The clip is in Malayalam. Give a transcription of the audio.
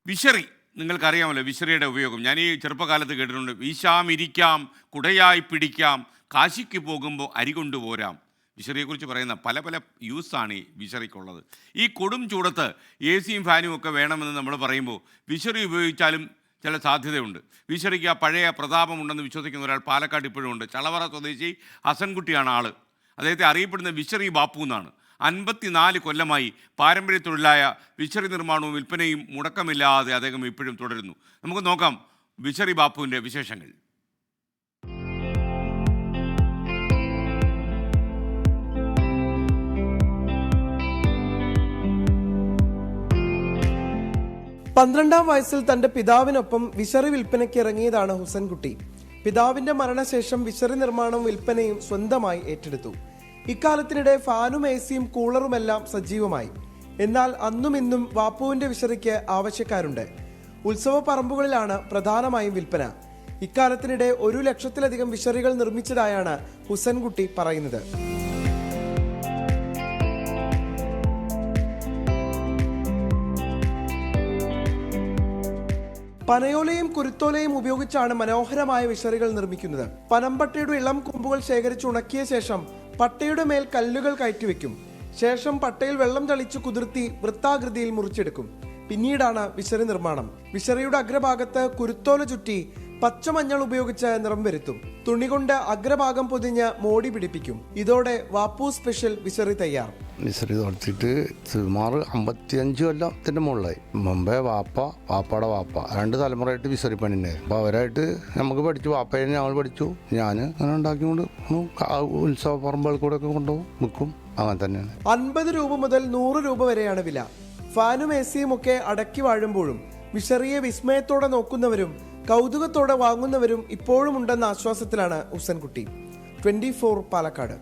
വിശറി നിങ്ങൾക്കറിയാമല്ലോ, വിശറിയുടെ ഉപയോഗം ഞാൻ ഈ ചെറുപ്പകാലത്ത് കേട്ടിട്ടുണ്ട്. വീശാം, ഇരിക്കാം, കുടയായി പിടിക്കാം, കാശിക്ക് പോകുമ്പോൾ അരി കൊണ്ടുപോരാം. വിശറിയെക്കുറിച്ച് പറയുന്ന പല പല യൂസാണ് ഈ വിശറിക്കുള്ളത്. ഈ കൊടും ചൂടത്ത് എ സിയും ഫാനും ഒക്കെ വേണമെന്ന് നമ്മൾ പറയുമ്പോൾ വിശറി ഉപയോഗിച്ചാലും ചില സാധ്യതയുണ്ട്. വിശറിക്ക് ആ പഴയ പ്രതാപമുണ്ടെന്ന് വിശ്വസിക്കുന്ന ഒരാൾ പാലക്കാട് ഇപ്പോഴും ഉണ്ട്. ചളവറ സ്വദേശി ഹസൻകുട്ടിയാണ് ആൾ. അദ്ദേഹത്തെ അറിയപ്പെടുന്ന വിശറി ബാപ്പു എന്നാണ്. 54 കൊല്ലമായി പാരമ്പര്യ തൊഴിലായ വിശറി നിർമ്മാണവും വിൽപ്പനയും മുടക്കമില്ലാതെ അദ്ദേഹം ഇപ്പോഴും തുടരുന്നു. നമുക്ക് നോക്കാം വിശറി ബാപ്പുവിൻ്റെ വിശേഷങ്ങൾ. പന്ത്രണ്ടാം വയസ്സിൽ തന്റെ പിതാവിനൊപ്പം വിശറി വിൽപ്പനയ്ക്ക് ഇറങ്ങിയതാണ് ഹുസൻകുട്ടി. പിതാവിന്റെ മരണശേഷം വിശറി നിർമ്മാണവും വിൽപ്പനയും സ്വന്തമായി ഏറ്റെടുത്തു. ഇക്കാലത്തിനിടെ ഫാനും എ സിയും കൂളറുമെല്ലാം സജീവമായി. എന്നാൽ അന്നും ഇന്നും വാപ്പുവിന്റെ വിശറിക്ക് ആവശ്യക്കാരുണ്ട്. ഉത്സവ പറമ്പുകളിലാണ് പ്രധാനമായും വിൽപ്പന. ഇക്കാലത്തിനിടെ 1 ലക്ഷത്തിലധികം വിശറികൾ നിർമ്മിച്ചതായാണ് ഹുസൻകുട്ടി പറയുന്നത്. പനയോലയും കുരുത്തോലയും ഉപയോഗിച്ചാണ് മനോഹരമായ വിശറികൾ നിർമ്മിക്കുന്നത്. പനമ്പട്ടയുടെ ഇളം കൊമ്പുകൾ ശേഖരിച്ച് ഉണക്കിയ ശേഷം പട്ടയുടെ മേൽ കല്ലുകൾ കയറ്റിവെക്കും. ശേഷം പട്ടയിൽ വെള്ളം തളിച്ച് കുതിർത്തി വൃത്താകൃതിയിൽ മുറിച്ചെടുക്കും. പിന്നീടാണ് വിശറി നിർമ്മാണം. വിശറിയുടെ അഗ്രഭാഗത്ത് കുരുത്തോല ചുറ്റി പച്ചമഞ്ഞൾ ഉപയോഗിച്ച് നിറം വരുത്തും. തുണി കൊണ്ട് അഗ്രഭാഗം പൊതിഞ്ഞ് മോടി പിടിപ്പിക്കും. ഇതോടെ വാപ്പു സ്പെഷ്യൽ വിശറി തയ്യാർ. വിശറി നടത്തിയിട്ട് സുമാർ 55 കൊല്ലത്തിൻ്റെ മുകളിലായി. മുമ്പേ വാപ്പയുടെ വാപ്പ 2 തലമുറയായിട്ട് വിശറി പണിണ്ടായിരുന്നു. അപ്പോൾ അവരായിട്ട് നമുക്ക് പഠിച്ചു. വാപ്പയെ ഞങ്ങൾ പഠിച്ചു. ഞാൻ അങ്ങനെ ഉണ്ടാക്കിക്കൊണ്ട് ഉത്സവ പറമ്പുകൾ കൂടെ ഒക്കെ കൊണ്ടുപോകും, വിൽക്കും. അങ്ങനെ തന്നെയാണ്. 50 രൂപ മുതൽ 100 രൂപ വരെയാണ് വില. ഫാനും എ സിയും ഒക്കെ അടക്കി വാഴുമ്പോഴും വിശറിയെ വിസ്മയത്തോടെ നോക്കുന്നവരും കൗതുകത്തോടെ വാങ്ങുന്നവരും ഇപ്പോഴും ഉണ്ടെന്ന ആശ്വാസത്തിലാണ് ഹുസൻകുട്ടി. 24 പാലക്കാട്.